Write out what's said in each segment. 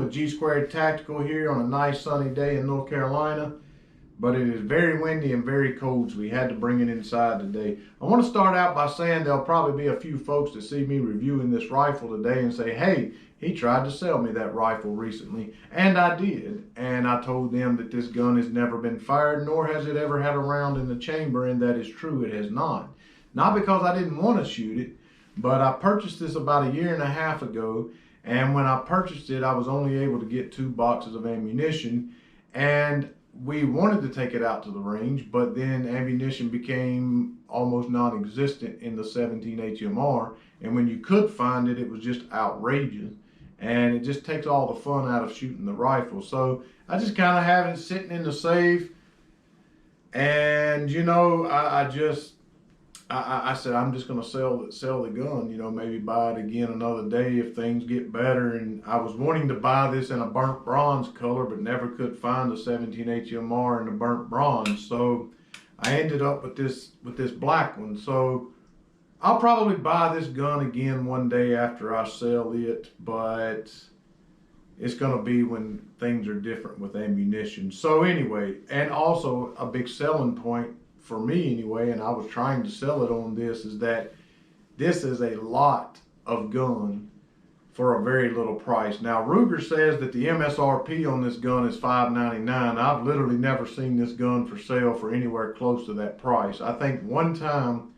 with G Squared Tactical here on a nice sunny day in North Carolina, but it is very windy and very cold, so we had to bring it inside today. I want to start out by saying there'll probably be a few folks that see me reviewing this rifle today and say, hey, he tried to sell me that rifle recently, and I did. And I told them that this gun has never been fired, nor has it ever had a round in the chamber, and that is true, it has not. Not because I didn't want to shoot it, but I purchased this about 1.5 years ago, and when I purchased it, I was only able to get 2 boxes of ammunition, and we wanted to take it out to the range, but then ammunition became almost non-existent in the 17 HMR, and when you could find it, it was just outrageous, and it just takes all the fun out of shooting the rifle. So I just kind of have it sitting in the safe, and you know, I said I'm just going to sell the gun, you know, maybe buy it again another day if things get better. And I was wanting to buy this in a burnt bronze color, but never could find the 17 HMR in the burnt bronze. So I ended up with this black one. So I'll probably buy this gun again one day after I sell it, but it's going to be when things are different with ammunition. So anyway, and also a big selling point for me anyway, and I was trying to sell it on this, is that this is a lot of gun for a very little price. Now Ruger says that the MSRP on this gun is $5.99. I've literally never seen this gun for sale for anywhere close to that price. I think one time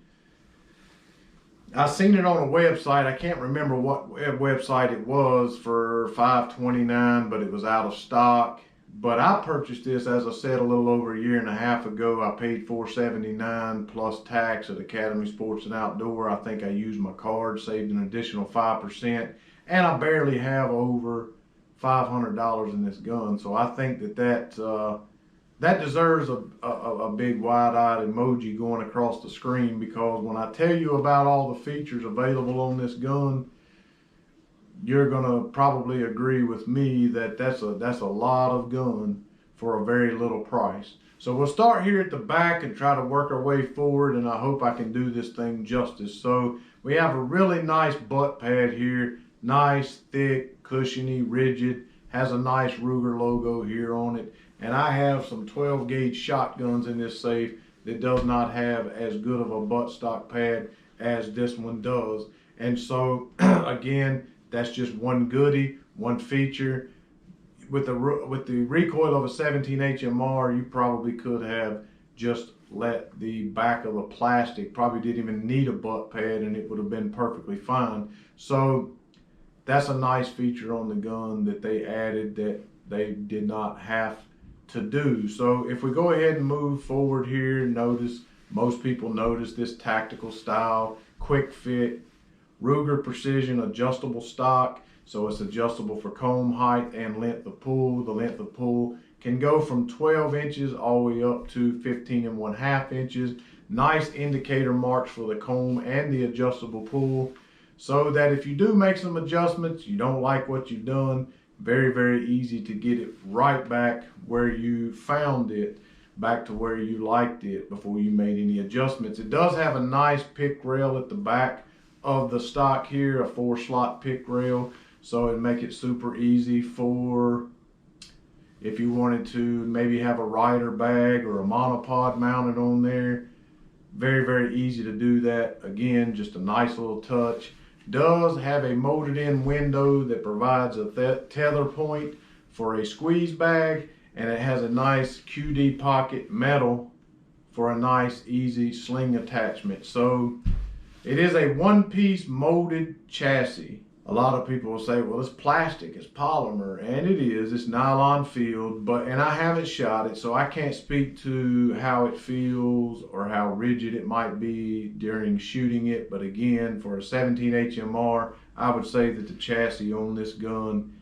I seen it on a website, I can't remember what website it was, for $5.29, but it was out of stock. But I purchased this, as I said, a little over 1.5 years ago. I paid $4.79 plus tax at Academy Sports and Outdoor. I think I used my card, saved an additional 5%, and I barely have over $500 in this gun. So I think that deserves a big wide-eyed emoji going across the screen, because when I tell you about all the features available on this gun, you're gonna probably agree with me that that's a lot of gun for a very little price. So we'll start here at the back and try to work our way forward, and I hope I can do this thing justice. So we have a really nice butt pad here, nice, thick, cushiony, rigid, has a nice Ruger logo here on it, and I have some 12 gauge shotguns in this safe that does not have as good of a buttstock pad as this one does. And so again, that's just one goodie, one feature. With the recoil of a 17 HMR, you probably could have just let the back of the plastic, probably didn't even need a butt pad, and it would have been perfectly fine. So that's a nice feature on the gun that they added that they did not have to do. So if we go ahead and move forward here, notice, most people notice this tactical style, quick fit, Ruger Precision adjustable stock, so it's adjustable for comb height and length of pull. The length of pull can go from 12 inches all the way up to 15.5 inches. Nice indicator marks for the comb and the adjustable pull, so that if you do make some adjustments, you don't like what you've done, very, very easy to get it right back where you found it, back to where you liked it before you made any adjustments. It does have a nice Pic Rail at the back of the stock here, a 4-slot Pic Rail, so it'd make it super easy for if you wanted to maybe have a rider bag or a monopod mounted on there. Very, very easy to do that. Again, just a nice little touch. Does have a molded in window that provides a tether point for a squeeze bag, and it has a nice QD pocket metal for a nice easy sling attachment. So it is a one-piece molded chassis. A lot of people will say, well, it's plastic, it's polymer, and it is. It's nylon filled, and I haven't shot it, so I can't speak to how it feels or how rigid it might be during shooting it. But again, for a 17 HMR, I would say that the chassis on this gun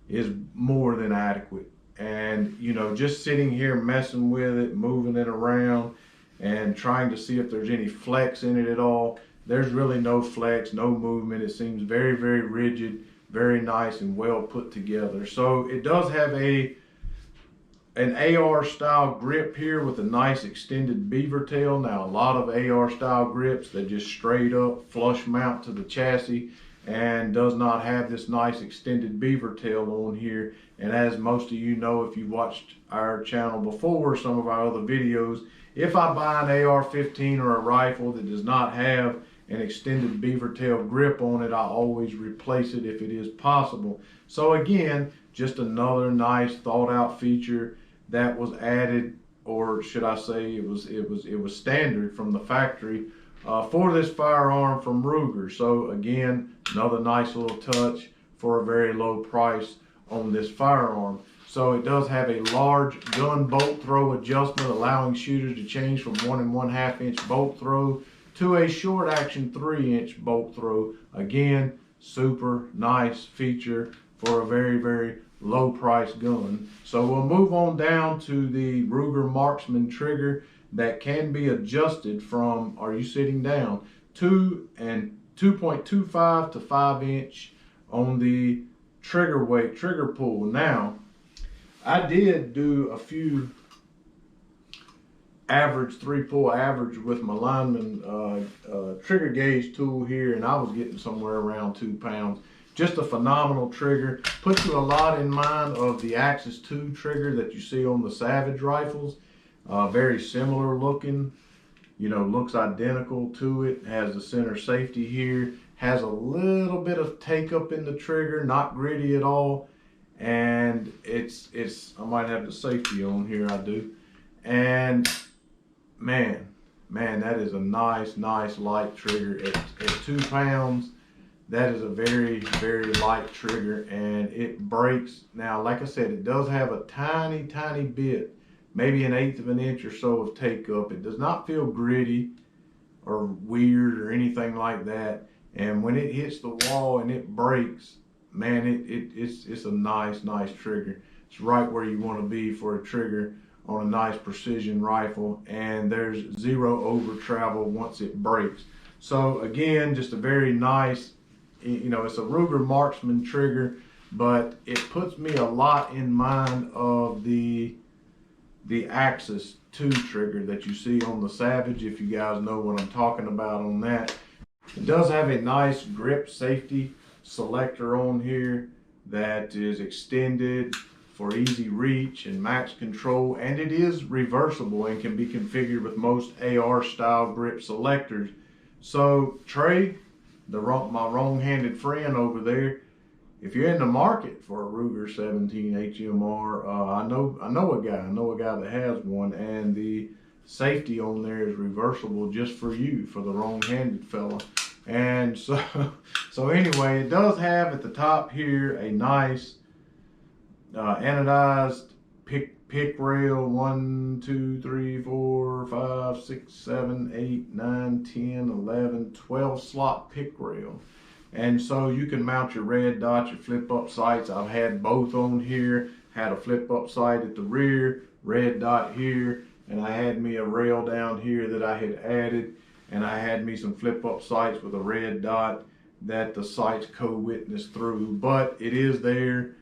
is more than adequate. And you know, just sitting here messing with it, moving it around, and trying to see if there's any flex in it at all, there's really no flex, no movement. It seems very, very rigid, very nice and well put together. So it does have an AR style grip here with a nice extended Beavertail. Now a lot of AR style grips, they just straight up flush mount to the chassis, and does not have this nice extended beaver tail on here. And as most of you know, if you watched our channel before, some of our other videos, if I buy an AR-15 or a rifle that does not have an extended beaver tail grip on it, I always replace it if it is possible. So again, just another nice thought out feature that was added, or should I say it was standard from the factory for this firearm from Ruger. So again, another nice little touch for a very low price on this firearm. So it does have a large gun bolt throw adjustment, allowing shooters to change from 1 1/2 inch bolt throw to a short action 3-inch bolt throw. Again, super nice feature for a very, very low price gun. So we'll move on down to the Ruger Marksman trigger that can be adjusted from, are you sitting down, 2.25 to 5 inch on the trigger weight, trigger pull. Now, I did do a few average 3-pull average with my lineman trigger gauge tool here, and I was getting somewhere around 2 pounds. Just a phenomenal trigger. Puts you a lot in mind of the Axis 2 trigger that you see on the Savage rifles. Very similar looking, you know, looks identical to it. Has the center safety here. Has a little bit of take up in the trigger, not gritty at all. And it's I might have the safety on here, I do. And man, that is a nice light trigger at 2 pounds. That is a very, very light trigger, and it breaks. Now, like I said, it does have a tiny bit, maybe 1/8 of an inch or so of take up. It does not feel gritty or weird or anything like that. And when it hits the wall and it breaks, man, it's a nice trigger. It's right where you want to be for a trigger on a nice precision rifle, and there's zero over travel once it breaks. So again, just a very nice, you know, it's a Ruger Marksman trigger, but it puts me a lot in mind of the Axis 2 trigger that you see on the Savage, if you guys know what I'm talking about on that. It does have a nice grip safety selector on here that is extended for easy reach and max control, and it is reversible and can be configured with most AR style grip selectors. So Trey, my wrong-handed friend over there, if you're in the market for a Ruger 17 HMR, I know a guy that has one, and the safety on there is reversible just for you, for the wrong-handed fella. And so anyway, it does have at the top here a nice anodized Pic Rail 1, 2, 3, 4, 5, 6, 7, 8, 9, 10, 11, 12 slot Pic Rail. And so you can mount your red dot, your flip up sights. I've had both on here. Had a flip up sight at the rear, red dot here, and I had me a rail down here that I had added, and I had me some flip up sights with a red dot that the sights co-witness through. But it is there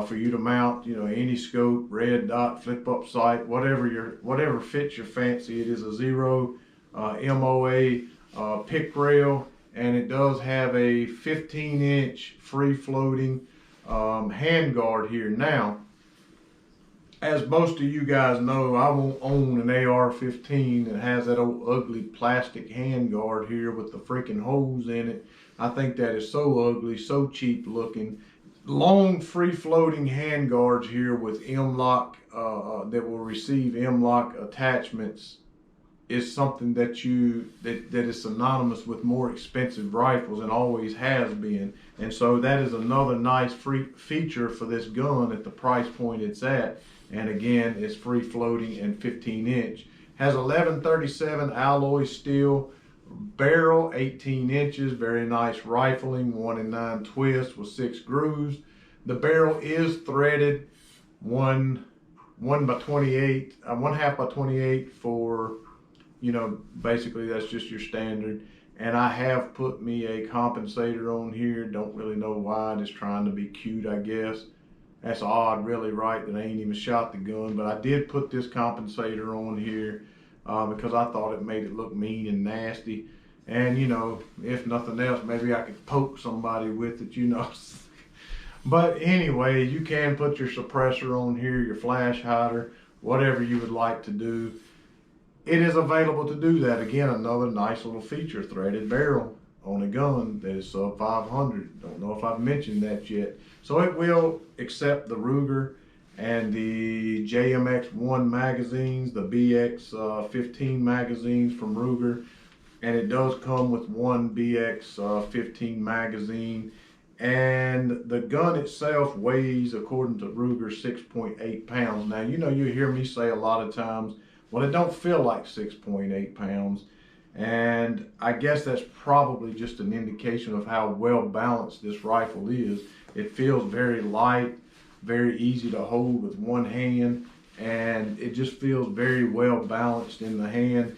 for you to mount, you know, any scope, red dot, flip up sight, whatever fits your fancy. It is a 0 MOA Pic Rail, and it does have a 15-inch free floating handguard here. Now, as most of you guys know, I won't own an AR-15 that has that old ugly plastic handguard here with the freaking holes in it. I think that is so ugly, so cheap looking. Long free floating handguards here with M-LOK that will receive M-LOK attachments is something that is synonymous with more expensive rifles and always has been. And so that is another nice free feature for this gun at the price point it's at. And again, it's free floating and 15-inch. Has 1137 alloy steel, barrel 18 inches, very nice rifling, 1 9 twist with 6 grooves. The barrel is threaded 1 by 28, 1/2 by 28 for, you know, basically that's just your standard. And I have put me a compensator on here. Don't really know why, just trying to be cute, I guess. That's odd, really, right, that I ain't even shot the gun, but I did put this compensator on here because I thought it made it look mean and nasty. And, you know, if nothing else, maybe I could poke somebody with it, you know. But anyway, you can put your suppressor on here, your flash hider, whatever you would like to do. It is available to do that. Again, another nice little feature, threaded barrel on a gun that is sub 500. Don't know if I've mentioned that yet. So it will accept the Ruger and the JMX-1 magazines, the BX-15 magazines from Ruger, and it does come with one BX-15 magazine. And the gun itself weighs, according to Ruger, 6.8 pounds. Now, you know, you hear me say a lot of times, well, it don't feel like 6.8 pounds. And I guess that's probably just an indication of how well balanced this rifle is. It feels very light, very easy to hold with one hand, and it just feels very well balanced in the hand.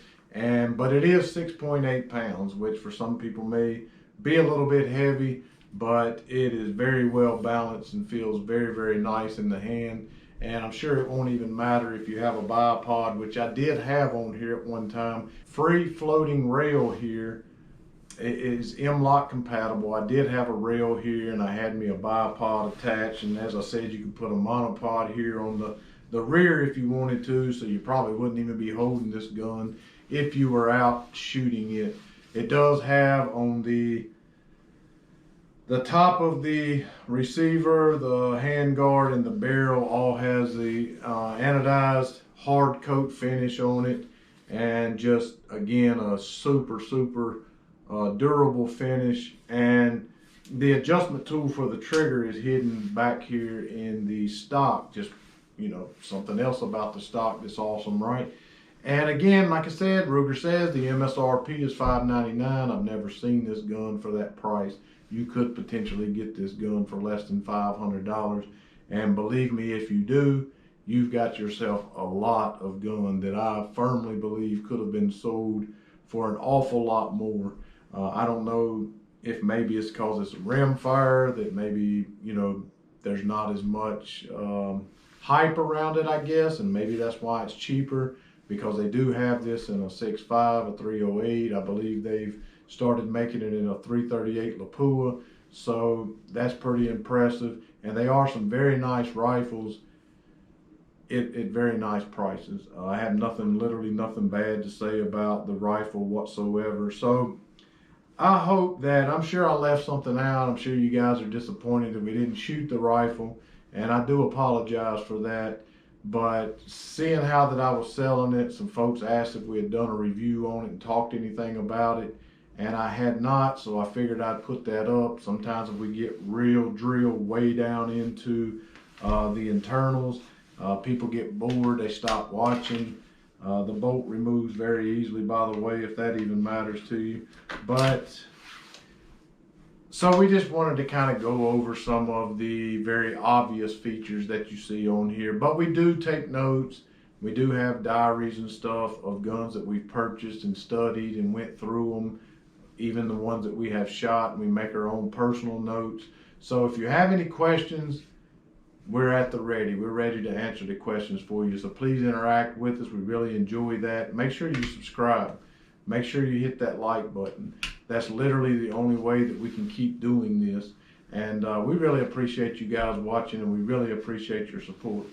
But it is 6.8 pounds, which for some people may be a little bit heavy, but it is very well balanced and feels very, very nice in the hand. And I'm sure it won't even matter if you have a bipod, which I did have on here at one time. Free floating rail here. It is M-LOK compatible. I did have a rail here, and I had me a bipod attached, and as I said, you can put a monopod here on the rear if you wanted to, so you probably wouldn't even be holding this gun if you were out shooting it. It does have on the top of the receiver, the handguard, and the barrel all has the anodized hard coat finish on it, and just again a super durable finish. And the adjustment tool for the trigger is hidden back here in the stock. Just, you know, something else about the stock that's awesome, right? And again, like I said, Ruger says the MSRP is $599. I've never seen this gun for that price. You could potentially get this gun for less than $500. And believe me, if you do, you've got yourself a lot of gun that I firmly believe could have been sold for an awful lot more. I don't know if maybe it's because it's a rimfire, that maybe, you know, there's not as much hype around it, I guess, and maybe that's why it's cheaper, because they do have this in a 6.5, a 308. I believe they've started making it in a 338 Lapua, so that's pretty impressive. And they are some very nice rifles at very nice prices. I have literally nothing bad to say about the rifle whatsoever. So I hope that, I'm sure I left something out. I'm sure you guys are disappointed that we didn't shoot the rifle, and I do apologize for that. But seeing how that I was selling it, some folks asked if we had done a review on it and talked anything about it, and I had not, so I figured I'd put that up. Sometimes if we get real drill way down into the internals, people get bored, they stop watching. The bolt removes very easily, by the way, if that even matters to you. But so we just wanted to kind of go over some of the very obvious features that you see on here. But we do take notes. We do have diaries and stuff of guns that we've purchased and studied and went through them, even the ones that we have shot, and we make our own personal notes. So if you have any questions, we're at the ready. We're ready to answer the questions for you. So please interact with us. We really enjoy that. Make sure you subscribe. Make sure you hit that like button. That's literally the only way that we can keep doing this. And we really appreciate you guys watching, and we really appreciate your support.